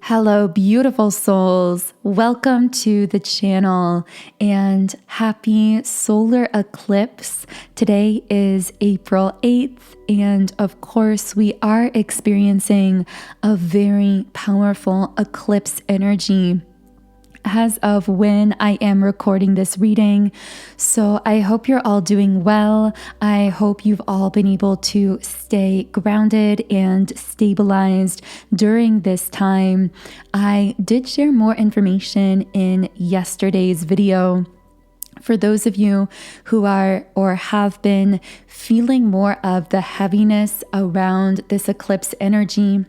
Hello, beautiful souls. Welcome to the channel and happy solar eclipse. Today is April 8th, and of course, we are experiencing a very powerful eclipse energy as of when I am recording this reading. So I hope you're all doing well. I hope you've all been able to stay grounded and stabilized during this time. I did share more information in yesterday's video. For those of you who are or have been feeling more of the heaviness around this eclipse energy,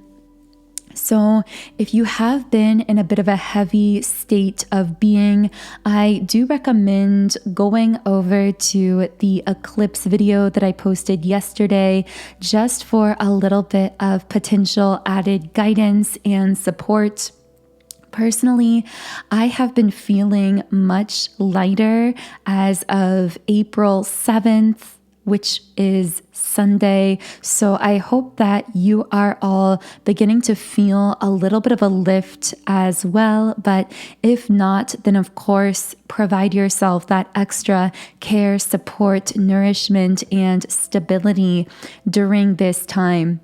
so if you have been in a bit of a heavy state of being, I do recommend going over to the eclipse video that I posted yesterday just for a little bit of potential added guidance and support. Personally, I have been feeling much lighter as of April 7th, which is Sunday. So I hope that you are all beginning to feel a little bit of a lift as well. But if not, then of course, provide yourself that extra care, support, nourishment, and stability during this time,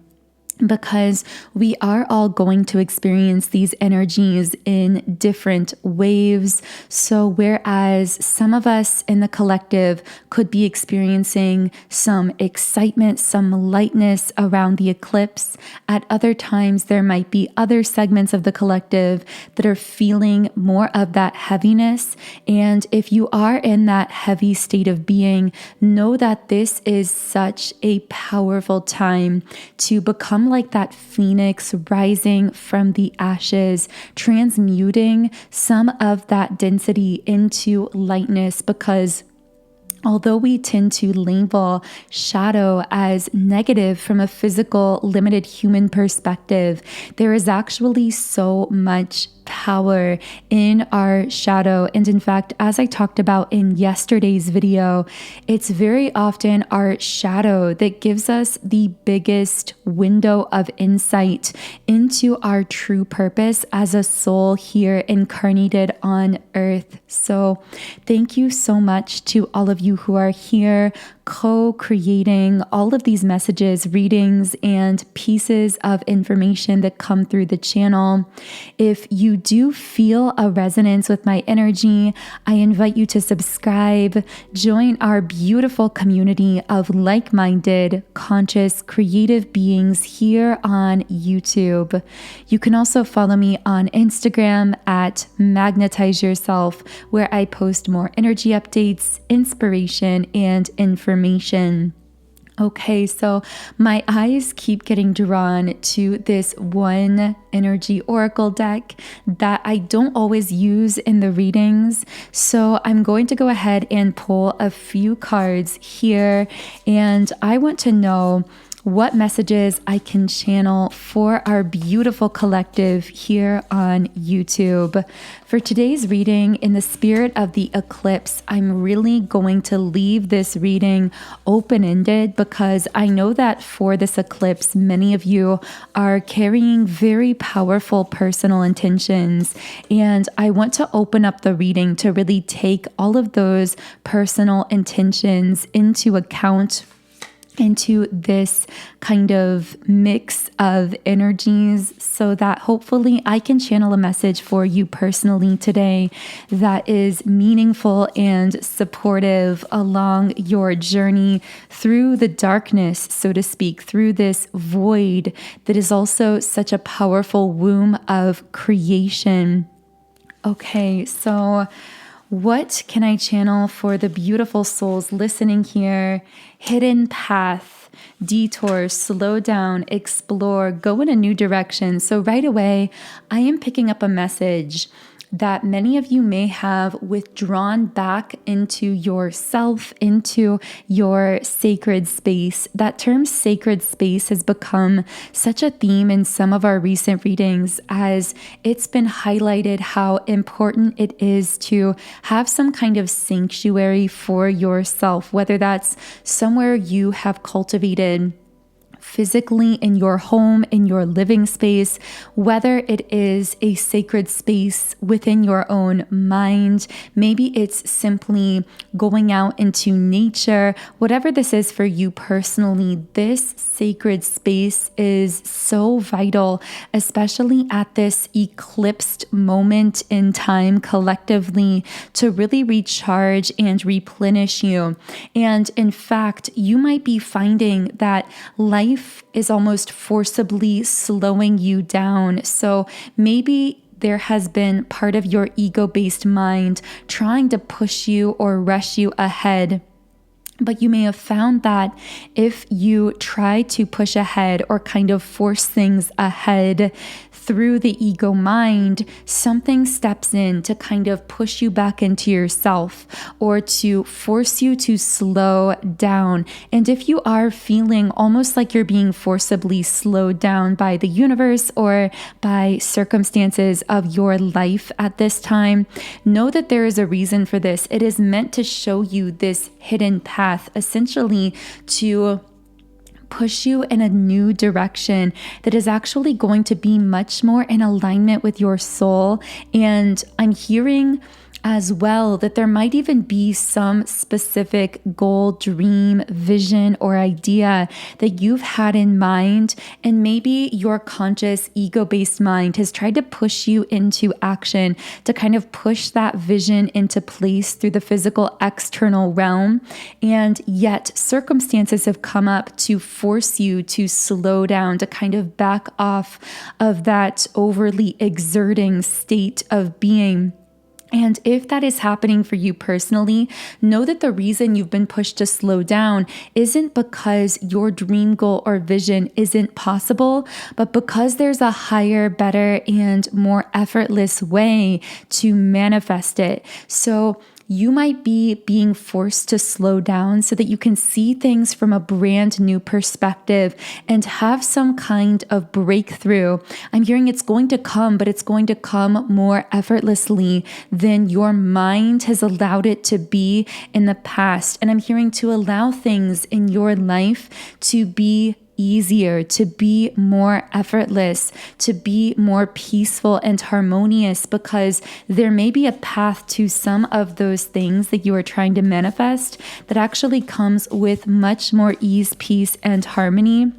because we are all going to experience these energies in different waves. So whereas some of us in the collective could be experiencing some excitement, some lightness around the eclipse, at other times there might be other segments of the collective that are feeling more of that heaviness. And if you are in that heavy state of being, know that this is such a powerful time to become like that phoenix rising from the ashes, transmuting some of that density into lightness, because although we tend to label shadow as negative from a physical, limited human perspective, there is actually so much power in our shadow. And in fact, as I talked about in yesterday's video, it's very often our shadow that gives us the biggest window of insight into our true purpose as a soul here incarnated on earth. So thank you so much to all of you who are here co-creating all of these messages, readings, and pieces of information that come through the channel. If you do feel a resonance with my energy, I invite you to subscribe, join our beautiful community of like-minded, conscious, creative beings here on YouTube. You can also follow me on Instagram at Magnetize Yourself, where I post more energy updates, inspiration, and information. Okay, so my eyes keep getting drawn to this one energy oracle deck that I don't always use in the readings. So I'm going to go ahead and pull a few cards here, and I want to know what messages I can channel for our beautiful collective here on YouTube. For today's reading, in the spirit of the eclipse, I'm really going to leave this reading open-ended, because I know that for this eclipse, many of you are carrying very powerful personal intentions, and I want to open up the reading to really take all of those personal intentions into account into this kind of mix of energies, so that hopefully I can channel a message for you personally today that is meaningful and supportive along your journey through the darkness, so to speak, through this void that is also such a powerful womb of creation. Okay, so what can I channel for the beautiful souls listening here? Hidden path, detour, slow down, explore, go in a new direction. So right away, I am picking up a message that many of you may have withdrawn back into yourself, into your sacred space. That term sacred space has become such a theme in some of our recent readings, as it's been highlighted how important it is to have some kind of sanctuary for yourself, whether that's somewhere you have cultivated physically in your home, in your living space, whether it is a sacred space within your own mind. Maybe it's simply going out into nature. Whatever this is for you personally, this sacred space is so vital, especially at this eclipsed moment in time collectively, to really recharge and replenish you. And in fact, you might be finding that life is almost forcibly slowing you down. So maybe there has been part of your ego-based mind trying to push you or rush you ahead. But you may have found that if you try to push ahead or kind of force things ahead through the ego mind, something steps in to kind of push you back into yourself or to force you to slow down. And if you are feeling almost like you're being forcibly slowed down by the universe or by circumstances of your life at this time, know that there is a reason for this. It is meant to show you this hidden path, essentially to push you in a new direction that is actually going to be much more in alignment with your soul. And I'm hearing as well that there might even be some specific goal, dream, vision, or idea that you've had in mind, and maybe your conscious ego-based mind has tried to push you into action to kind of push that vision into place through the physical external realm. And yet circumstances have come up to force you to slow down, to kind of back off of that overly exerting state of being. And if that is happening for you personally, know that the reason you've been pushed to slow down isn't because your dream goal or vision isn't possible, but because there's a higher, better, and more effortless way to manifest it. So you might be being forced to slow down so that you can see things from a brand new perspective and have some kind of breakthrough. I'm hearing it's going to come, but it's going to come more effortlessly than your mind has allowed it to be in the past. And I'm hearing to allow things in your life to be easier, to be more effortless, to be more peaceful and harmonious, because there may be a path to some of those things that you are trying to manifest that actually comes with much more ease, peace, and harmony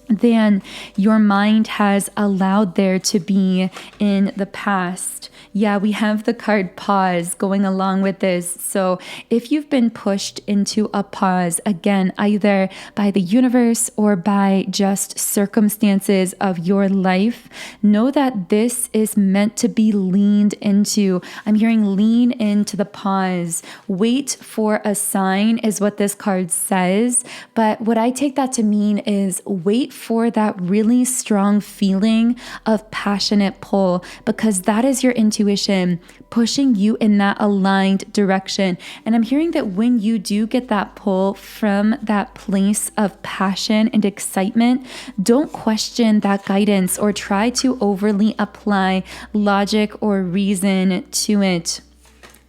than your mind has allowed there to be in the past. Yeah, we have the card pause going along with this. So if you've been pushed into a pause, again, either by the universe or by just circumstances of your life, know that this is meant to be leaned into. I'm hearing lean into the pause. Wait for a sign is what this card says. But what I take that to mean is wait for that really strong feeling of passionate pull, because that is your intuition pushing you in that aligned direction. And I'm hearing that when you do get that pull from that place of passion and excitement, don't question that guidance or try to overly apply logic or reason to it.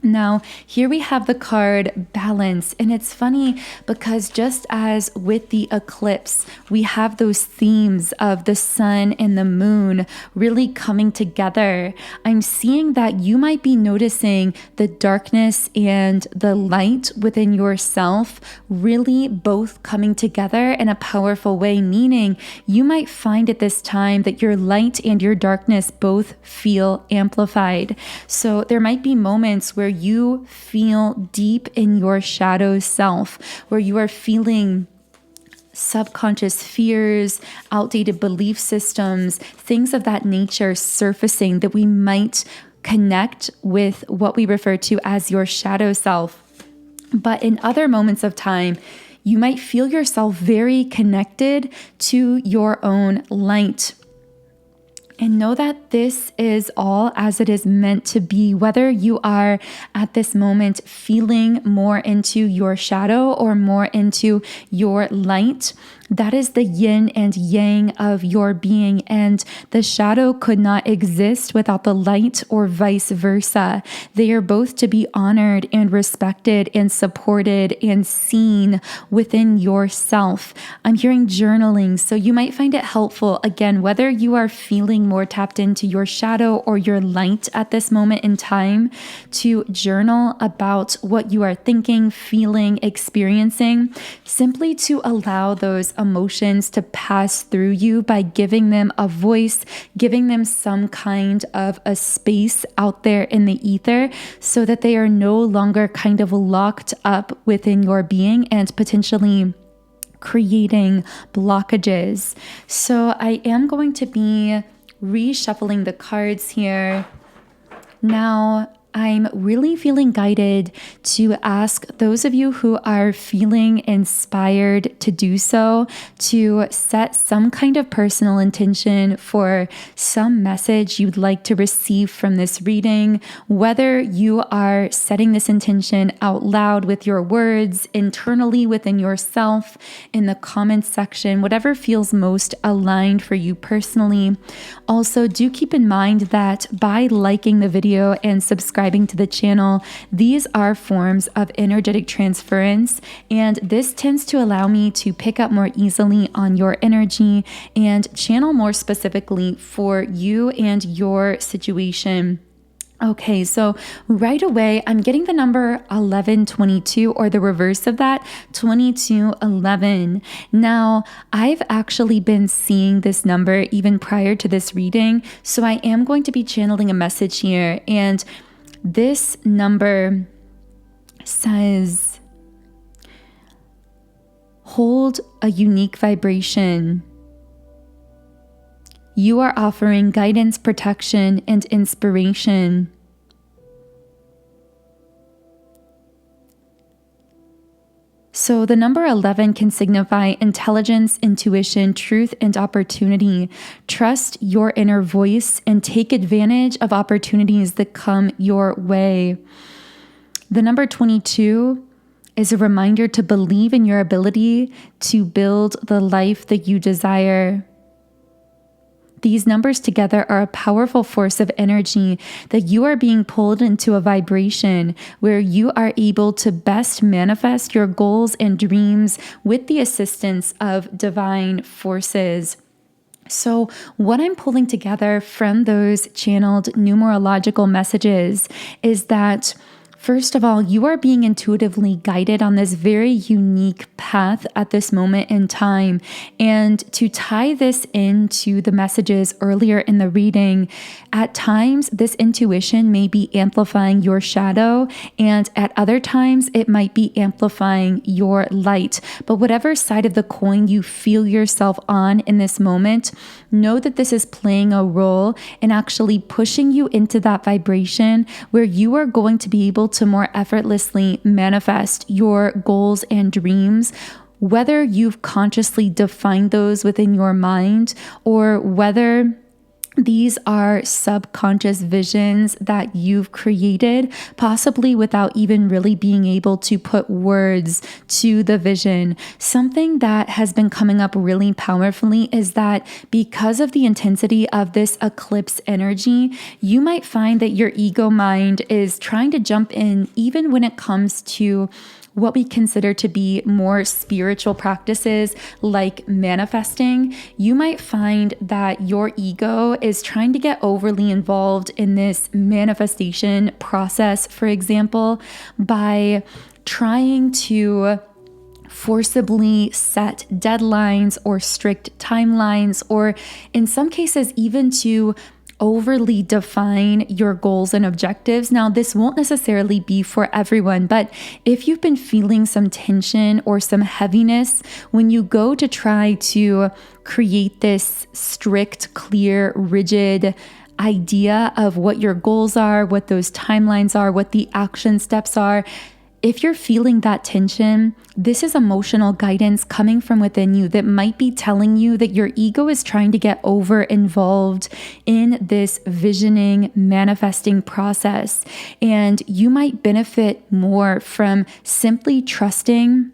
Now, here we have the card balance, and it's funny because just as with the eclipse, we have those themes of the sun and the moon really coming together. I'm seeing that you might be noticing the darkness and the light within yourself really both coming together in a powerful way, meaning you might find at this time that your light and your darkness both feel amplified. So there might be moments where you feel deep in your shadow self, where you are feeling subconscious fears, outdated belief systems, things of that nature surfacing that we might connect with what we refer to as your shadow self. But in other moments of time, you might feel yourself very connected to your own light. And know that this is all as it is meant to be, whether you are at this moment feeling more into your shadow or more into your light. That is the yin and yang of your being, and the shadow could not exist without the light or vice versa. They are both to be honored and respected and supported and seen within yourself. I'm hearing journaling, so you might find it helpful, again, whether you are feeling more tapped into your shadow or your light at this moment in time, to journal about what you are thinking, feeling, experiencing, simply to allow those emotions to pass through you by giving them a voice, giving them some kind of a space out there in the ether so that they are no longer kind of locked up within your being and potentially creating blockages. So I am going to be reshuffling the cards here. Now, I'm really feeling guided to ask those of you who are feeling inspired to do so to set some kind of personal intention for some message you'd like to receive from this reading, whether you are setting this intention out loud with your words, internally within yourself, in the comments section, whatever feels most aligned for you personally. Also, do keep in mind that by liking the video and subscribing to the channel, these are forms of energetic transference, and this tends to allow me to pick up more easily on your energy and channel more specifically for you and your situation. Okay, so right away, I'm getting the number 1122, or the reverse of that, 2211. Now, I've actually been seeing this number even prior to this reading, so I am going to be channeling a message here, and this number says, hold a unique vibration. You are offering guidance, protection, and inspiration. So the number 11 can signify intelligence, intuition, truth, and opportunity. Trust your inner voice and take advantage of opportunities that come your way. The number 22 is a reminder to believe in your ability to build the life that you desire. These numbers together are a powerful force of energy that you are being pulled into a vibration where you are able to best manifest your goals and dreams with the assistance of divine forces. So what I'm pulling together from those channeled numerological messages is that, first of all, you are being intuitively guided on this very unique path at this moment in time. And to tie this into the messages earlier in the reading, at times this intuition may be amplifying your shadow, and at other times it might be amplifying your light. But whatever side of the coin you feel yourself on in this moment, know that this is playing a role in actually pushing you into that vibration where you are going to be able to more effortlessly manifest your goals and dreams, whether you've consciously defined those within your mind or whether these are subconscious visions that you've created, possibly without even really being able to put words to the vision. Something that has been coming up really powerfully is that because of the intensity of this eclipse energy, you might find that your ego mind is trying to jump in even when it comes to what we consider to be more spiritual practices like manifesting. You might find that your ego is trying to get overly involved in this manifestation process, for example, by trying to forcibly set deadlines or strict timelines, or in some cases, even to overly define your goals and objectives. Now, this won't necessarily be for everyone, but if you've been feeling some tension or some heaviness when you go to try to create this strict, clear, rigid idea of what your goals are, what those timelines are, what the action steps are, if you're feeling that tension, this is emotional guidance coming from within you that might be telling you that your ego is trying to get over involved in this visioning, manifesting process. And you might benefit more from simply trusting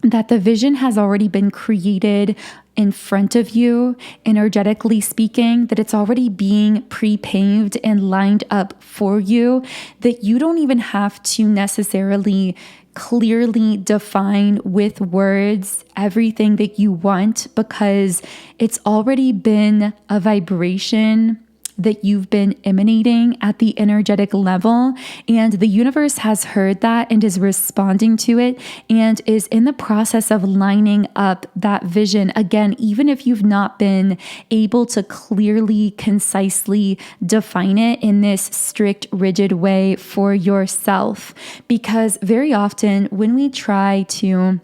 that the vision has already been created in front of you, energetically speaking, that it's already being pre-paved and lined up for you, that you don't even have to necessarily clearly define with words everything that you want, because it's already been a vibration that you've been emanating at the energetic level, and the universe has heard that and is responding to it and is in the process of lining up that vision. Again, even if you've not been able to clearly, concisely define it in this strict, rigid way for yourself, because very often when we try to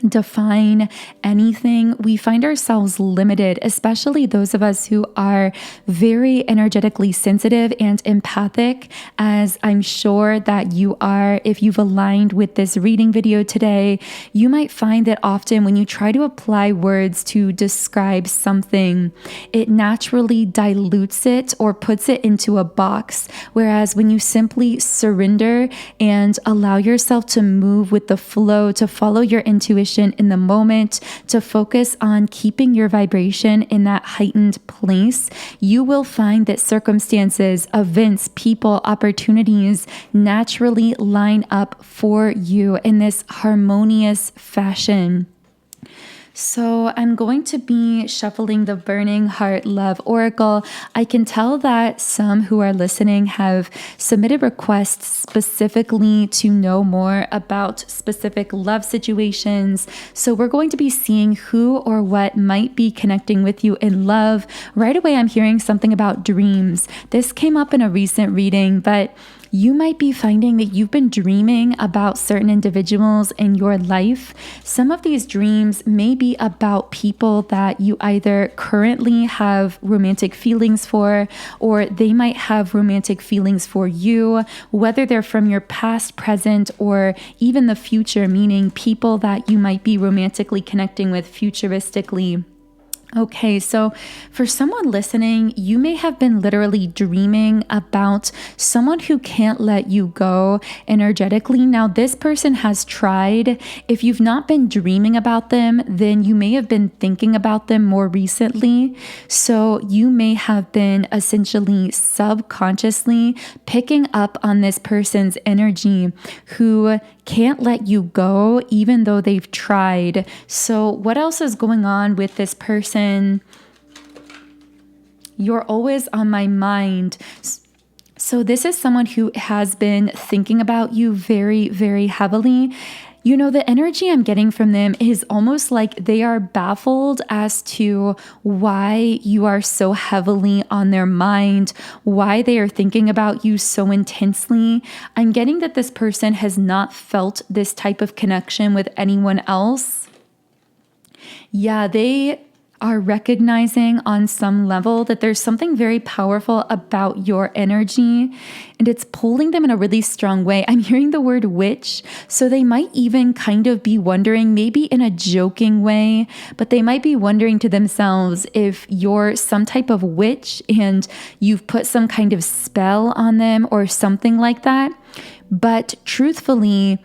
define anything, we find ourselves limited, especially those of us who are very energetically sensitive and empathic, as I'm sure that you are. If you've aligned with this reading video today, you might find that often when you try to apply words to describe something, it naturally dilutes it or puts it into a box. Whereas when you simply surrender and allow yourself to move with the flow, to follow your intuition in the moment, to focus on keeping your vibration in that heightened place, you will find that circumstances, events, people, opportunities naturally line up for you in this harmonious fashion. So I'm going to be shuffling the Burning Heart Love Oracle. I can tell that some who are listening have submitted requests specifically to know more about specific love situations. So we're going to be seeing who or what might be connecting with you in love. Right away, I'm hearing something about dreams. This came up in a recent reading, but you might be finding that you've been dreaming about certain individuals in your life. Some of these dreams may be about people that you either currently have romantic feelings for, or they might have romantic feelings for you, whether they're from your past, present, or even the future, meaning people that you might be romantically connecting with futuristically. Okay, so for someone listening, you may have been literally dreaming about someone who can't let you go energetically. Now, this person has tried. If you've not been dreaming about them, then you may have been thinking about them more recently. So you may have been essentially subconsciously picking up on this person's energy who can't let you go even though they've tried. So what else is going on with this person? You're always on my mind. So this is someone who has been thinking about you very, very heavily. You know, the energy I'm getting from them is almost like they are baffled as to why you are so heavily on their mind, why they are thinking about you so intensely. I'm getting that this person has not felt this type of connection with anyone else. Yeah, they are recognizing on some level that there's something very powerful about your energy, and it's pulling them in a really strong way. I'm hearing the word witch, so they might even kind of be wondering, maybe in a joking way, but they might be wondering to themselves if you're some type of witch and you've put some kind of spell on them or something like that. But truthfully,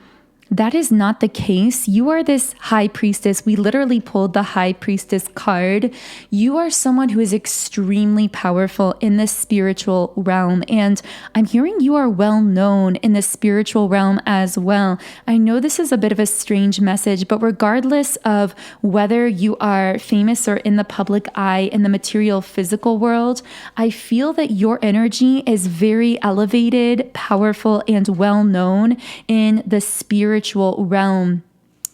that is not the case. You are this high priestess. We literally pulled the high priestess card. You are someone who is extremely powerful in the spiritual realm. And I'm hearing you are well known in the spiritual realm as well. I know this is a bit of a strange message, but regardless of whether you are famous or in the public eye in the material physical world, I feel that your energy is very elevated, powerful, and well known in the spiritual realm.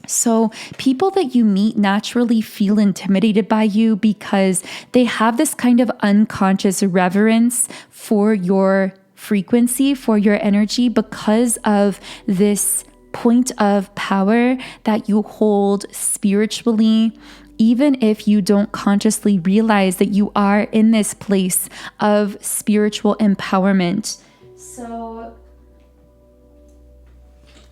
So people that you meet naturally feel intimidated by you because they have this kind of unconscious reverence for your frequency, for your energy, because of this point of power that you hold spiritually, even if you don't consciously realize that you are in this place of spiritual empowerment. So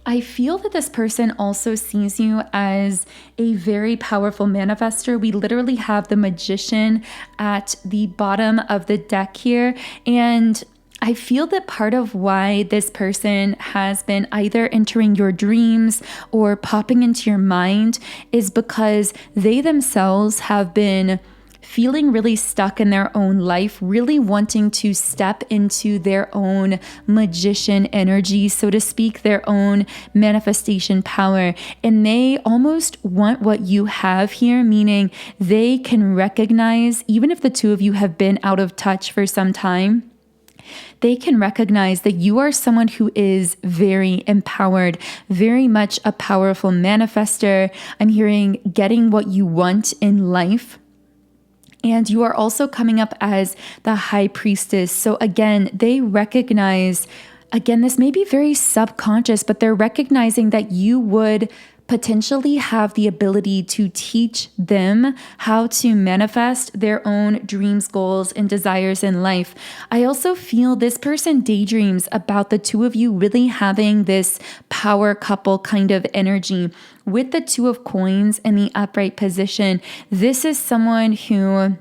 I feel that this person also sees you as a very powerful manifester. We literally have the Magician at the bottom of the deck here. And I feel that part of why this person has been either entering your dreams or popping into your mind is because they themselves have been feeling really stuck in their own life, really wanting to step into their own magician energy, so to speak, their own manifestation power. And they almost want what you have here, meaning they can recognize, even if the two of you have been out of touch for some time, they can recognize that you are someone who is very empowered, very much a powerful manifester. I'm hearing getting what you want in life. And you are also coming up as the high priestess. So again, they recognize, again, this may be very subconscious, but they're recognizing that you would potentially have the ability to teach them how to manifest their own dreams, goals, and desires in life. I also feel this person daydreams about the two of you really having this power couple kind of energy. With the Two of Coins in the upright position, this is someone who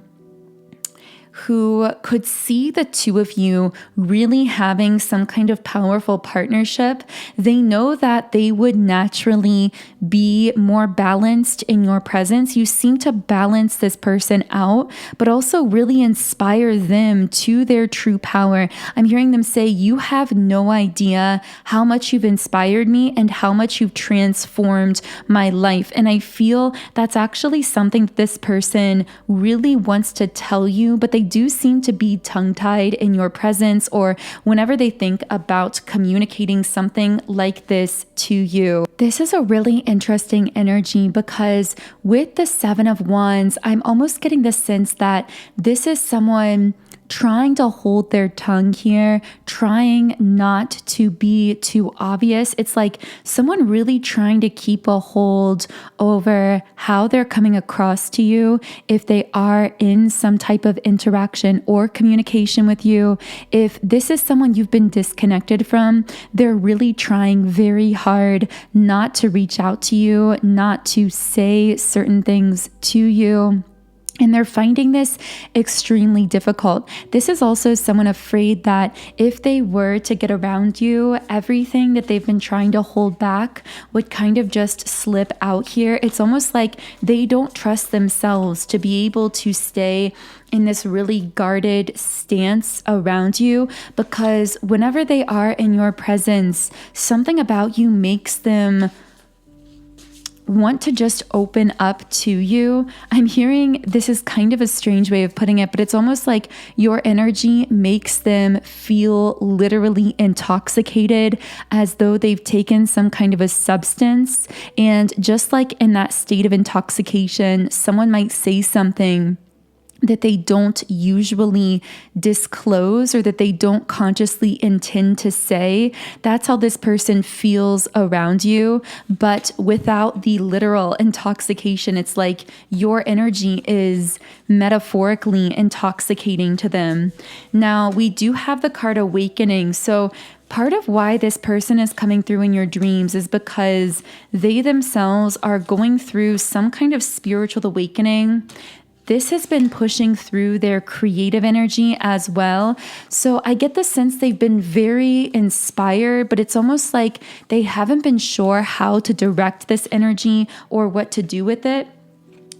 could see the two of you really having some kind of powerful partnership. They know that they would naturally be more balanced in your presence. You seem to balance this person out, but also really inspire them to their true power. I'm hearing them say, you have no idea how much you've inspired me and how much you've transformed my life. And I feel that's actually something that this person really wants to tell you, but they do seem to be tongue-tied in your presence or whenever they think about communicating something like this to you. This is a really interesting energy because with the Seven of Wands, I'm almost getting the sense that this is someone trying to hold their tongue here, trying not to be too obvious. It's like someone really trying to keep a hold over how they're coming across to you if they are in some type of interaction or communication with you. If this is someone you've been disconnected from, they're really trying very hard not to reach out to you, not to say certain things to you. And they're finding this extremely difficult. This is also someone afraid that if they were to get around you, everything that they've been trying to hold back would kind of just slip out here. It's almost like they don't trust themselves to be able to stay in this really guarded stance around you, because whenever they are in your presence, something about you makes them want to just open up to you. I'm hearing, this is kind of a strange way of putting it, but it's almost like your energy makes them feel literally intoxicated, as though they've taken some kind of a substance. And just like in that state of intoxication, someone might say something that they don't usually disclose or that they don't consciously intend to say. That's how this person feels around you, but without the literal intoxication. It's like your energy is metaphorically intoxicating to them. Now, we do have the card Awakening. So part of why this person is coming through in your dreams is because they themselves are going through some kind of spiritual awakening. This has been pushing through their creative energy as well. So I get the sense they've been very inspired, but it's almost like they haven't been sure how to direct this energy or what to do with it.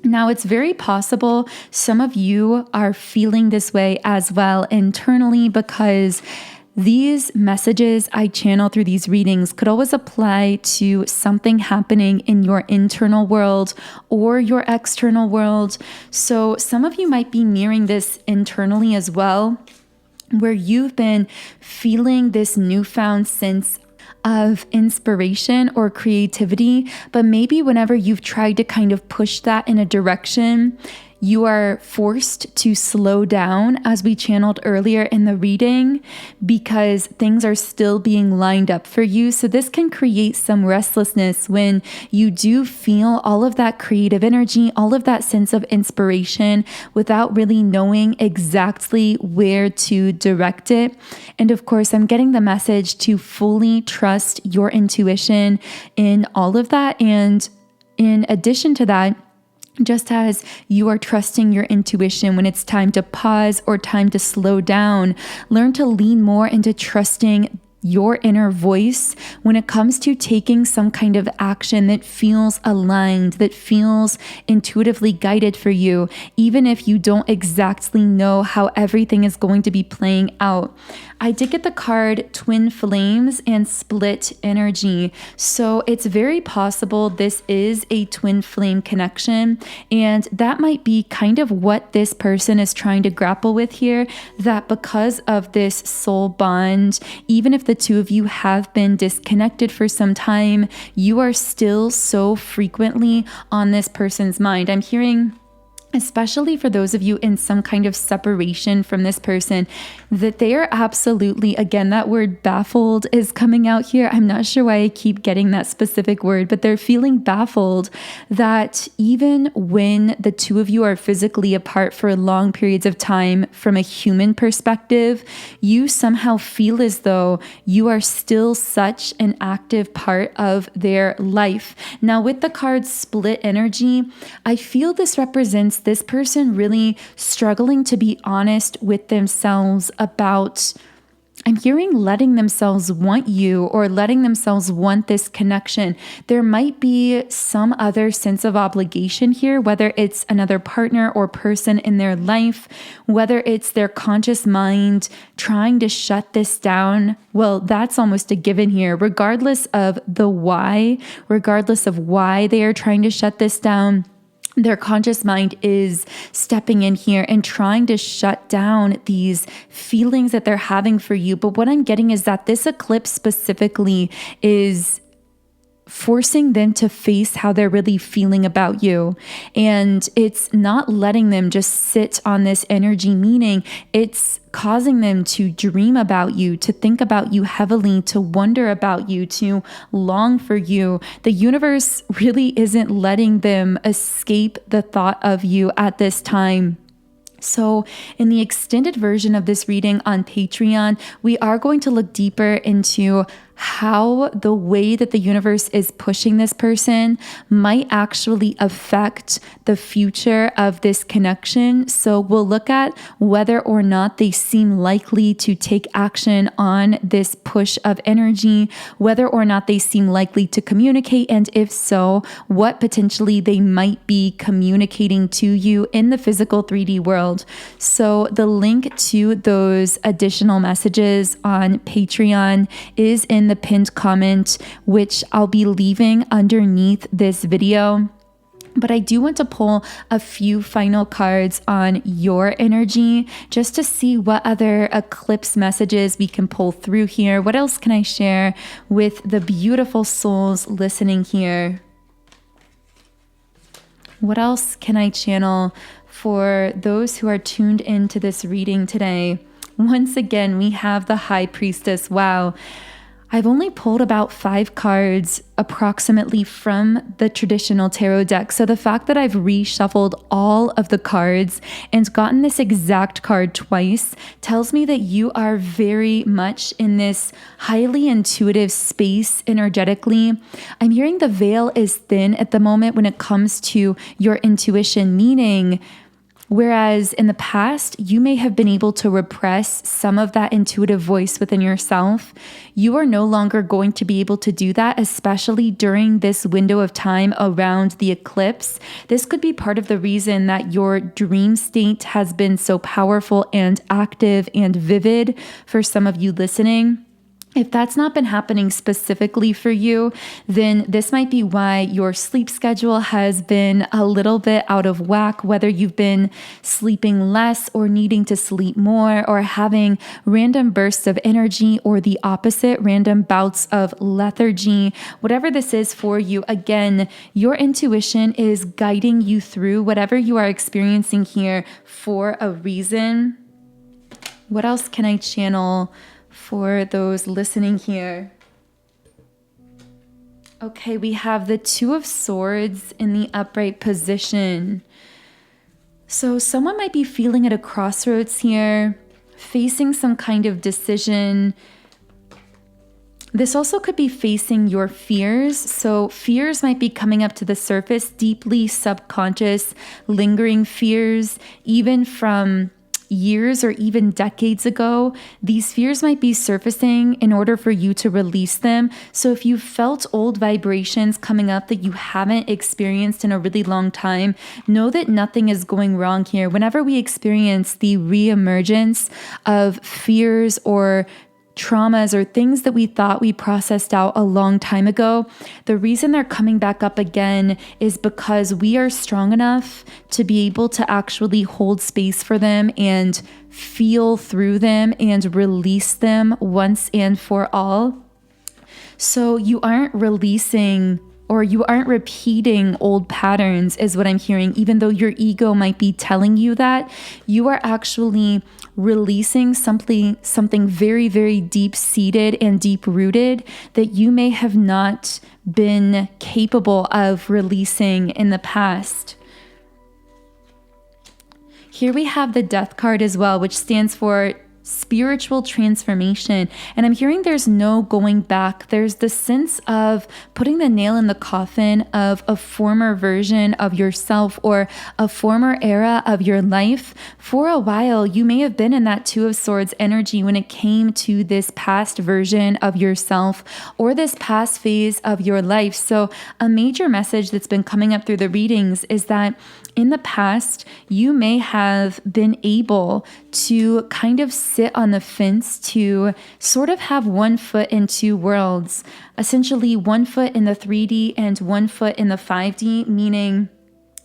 Now, it's very possible some of you are feeling this way as well internally, because these messages I channel through these readings could always apply to something happening in your internal world or your external world. So some of you might be mirroring this internally as well, where you've been feeling this newfound sense of inspiration or creativity, but maybe whenever you've tried to kind of push that in a direction, you are forced to slow down, as we channeled earlier in the reading, because things are still being lined up for you. So this can create some restlessness when you do feel all of that creative energy, all of that sense of inspiration, without really knowing exactly where to direct it. And of course, I'm getting the message to fully trust your intuition in all of that. And in addition to that, Just as you are trusting your intuition when it's time to pause or time to slow down, learn to lean more into trusting your inner voice when it comes to taking some kind of action that feels aligned, that feels intuitively guided for you, even if you don't exactly know how everything is going to be playing out. I did get the card Twin Flames and Split Energy. So it's very possible this is a twin flame connection. And that might be kind of what this person is trying to grapple with here, that because of this soul bond, even if the two of you have been disconnected for some time, you are still so frequently on this person's mind. I'm hearing, especially for those of you in some kind of separation from this person, that they are absolutely, again, that word baffled is coming out here. I'm not sure why I keep getting that specific word, but they're feeling baffled that even when the two of you are physically apart for long periods of time, from a human perspective, you somehow feel as though you are still such an active part of their life. Now, with the card Split Energy, I feel this represents this person really struggling to be honest with themselves about, I'm hearing, letting themselves want you or letting themselves want this connection. There might be some other sense of obligation here, whether it's another partner or person in their life, whether it's their conscious mind trying to shut this down. Well, that's almost a given here, regardless of the why, regardless of why they are trying to shut this down. Their conscious mind is stepping in here and trying to shut down these feelings that they're having for you. But what I'm getting is that this eclipse specifically is forcing them to face how they're really feeling about you. And it's not letting them just sit on this energy, meaning it's causing them to dream about you, to think about you heavily, to wonder about you, to long for you. The universe really isn't letting them escape the thought of you at this time. So in the extended version of this reading on Patreon, we are going to look deeper into how the way that the universe is pushing this person might actually affect the future of this connection. So we'll look at whether or not they seem likely to take action on this push of energy, whether or not they seem likely to communicate, and if so, what potentially they might be communicating to you in the physical 3D world. So the link to those additional messages on Patreon is in the pinned comment, which I'll be leaving underneath this video. But I do want to pull a few final cards on your energy just to see what other eclipse messages we can pull through here. What else can I share with the beautiful souls listening here? What else can I channel for those who are tuned into this reading today? Once again, we have the High Priestess. Wow. I've only pulled about 5 cards approximately from the traditional tarot deck. So the fact that I've reshuffled all of the cards and gotten this exact card twice tells me that you are very much in this highly intuitive space energetically. I'm hearing the veil is thin at the moment when it comes to your intuition, meaning whereas in the past, you may have been able to repress some of that intuitive voice within yourself, you are no longer going to be able to do that, especially during this window of time around the eclipse. This could be part of the reason that your dream state has been so powerful and active and vivid for some of you listening. If that's not been happening specifically for you, then this might be why your sleep schedule has been a little bit out of whack, whether you've been sleeping less or needing to sleep more or having random bursts of energy or the opposite, random bouts of lethargy. Whatever this is for you, again, your intuition is guiding you through whatever you are experiencing here for a reason. What else can I channel for those listening here? Okay, we have the Two of Swords in the upright position. So someone might be feeling at a crossroads here, facing some kind of decision. This also could be facing your fears. So fears might be coming up to the surface, deeply subconscious, lingering fears, even from years or even decades ago. These fears might be surfacing in order for you to release them. So if you felt old vibrations coming up that you haven't experienced in a really long time, know that nothing is going wrong here. Whenever we experience the reemergence of fears or traumas or things that we thought we processed out a long time ago, the reason they're coming back up again is because we are strong enough to be able to actually hold space for them and feel through them and release them once and for all. So you aren't releasing or you aren't repeating old patterns is what I'm hearing. Even though your ego might be telling you that, you are actually releasing something very, very deep-seated and deep-rooted that you may have not been capable of releasing in the past. Here we have the Death card as well, which stands for spiritual transformation. And I'm hearing there's no going back. There's the sense of putting the nail in the coffin of a former version of yourself or a former era of your life. For a while, you may have been in that Two of Swords energy when it came to this past version of yourself or this past phase of your life. So a major message that's been coming up through the readings is that in the past, you may have been able to kind of sit on the fence to sort of have one foot in two worlds, essentially 1 foot in the 3D and 1 foot in the 5D, meaning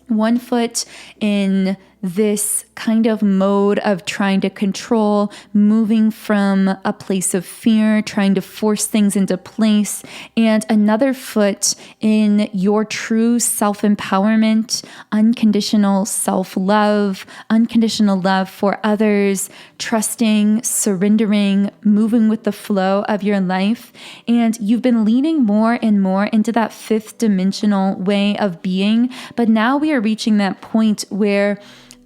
1 foot in this kind of mode of trying to control, moving from a place of fear, trying to force things into place, and another foot in your true self-empowerment, unconditional self-love, unconditional love for others, trusting, surrendering, moving with the flow of your life. And you've been leaning more and more into that fifth dimensional way of being, but now we are reaching that point where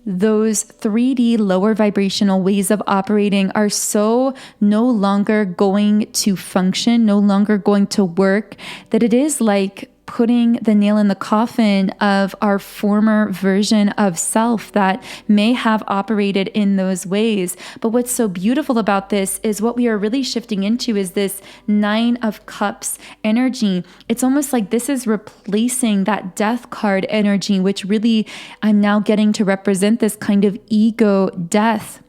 those 3D lower vibrational ways of operating are so no longer going to function, no longer going to work, that it is like putting the nail in the coffin of our former version of self that may have operated in those ways. But what's so beautiful about this is what we are really shifting into is this 9 of Cups energy. It's almost like this is replacing that Death card energy, which really I'm now getting to represent this kind of ego death,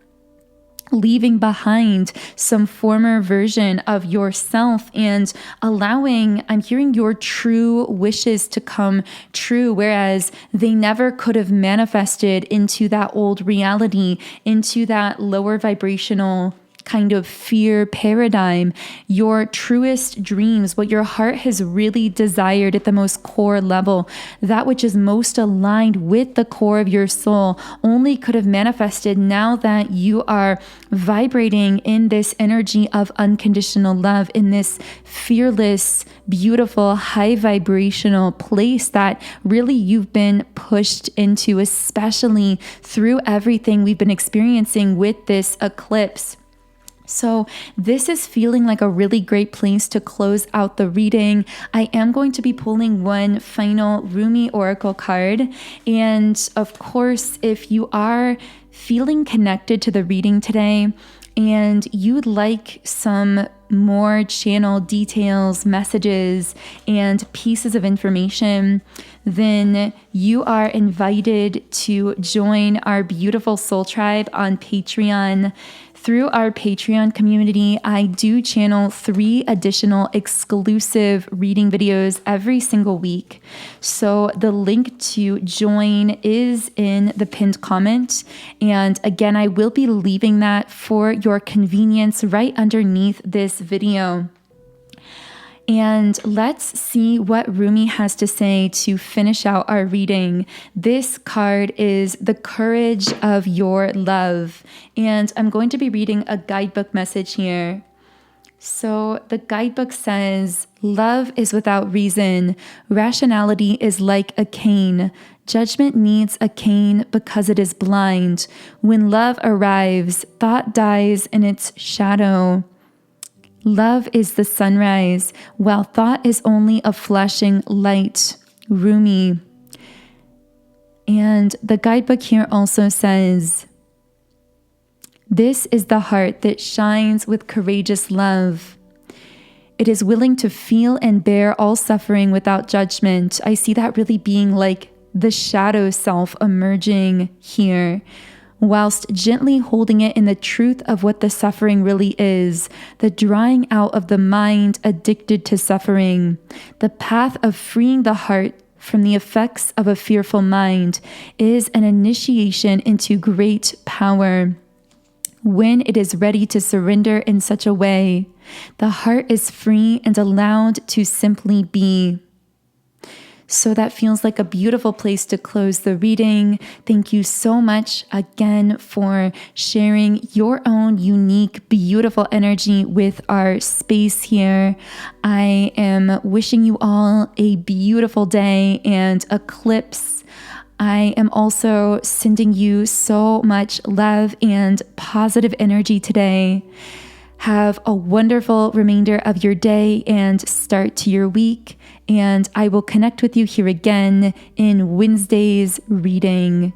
leaving behind some former version of yourself and allowing, I'm hearing your true wishes to come true, whereas they never could have manifested into that old reality, into that lower vibrational kind of fear paradigm. Your truest dreams, what your heart has really desired at the most core level, that which is most aligned with the core of your soul, only could have manifested now that you are vibrating in this energy of unconditional love, in this fearless, beautiful, high vibrational place that really you've been pushed into, especially through everything we've been experiencing with this eclipse. So this is feeling like a really great place to close out the reading. I am going to be pulling one final Rumi Oracle card. And of course, if you are feeling connected to the reading today and you'd like some more channel details, messages, and pieces of information, then you are invited to join our beautiful soul tribe on Patreon. Through our Patreon community, I do channel 3 additional exclusive reading videos every single week. So the link to join is in the pinned comment. And again, I will be leaving that for your convenience right underneath this video. And let's see what Rumi has to say to finish out our reading. This card is the courage of your love. And I'm going to be reading a guidebook message here. So the guidebook says, love is without reason. Rationality is like a cane. Judgment needs a cane because it is blind. When love arrives, thought dies in its shadow. Love is the sunrise, while thought is only a flashing light. Rumi. And the guidebook here also says, this is the heart that shines with courageous love. It is willing to feel and bear all suffering without judgment. I see that really being like the shadow self emerging here, whilst gently holding it in the truth of what the suffering really is, the drying out of the mind addicted to suffering. The path of freeing the heart from the effects of a fearful mind is an initiation into great power. When it is ready to surrender in such a way, the heart is free and allowed to simply be. So that feels like a beautiful place to close the reading. Thank you so much again for sharing your own unique, beautiful energy with our space here. I am wishing you all a beautiful day and eclipse. I am also sending you so much love and positive energy today. Have a wonderful remainder of your day and start to your week. And I will connect with you here again in Wednesday's reading.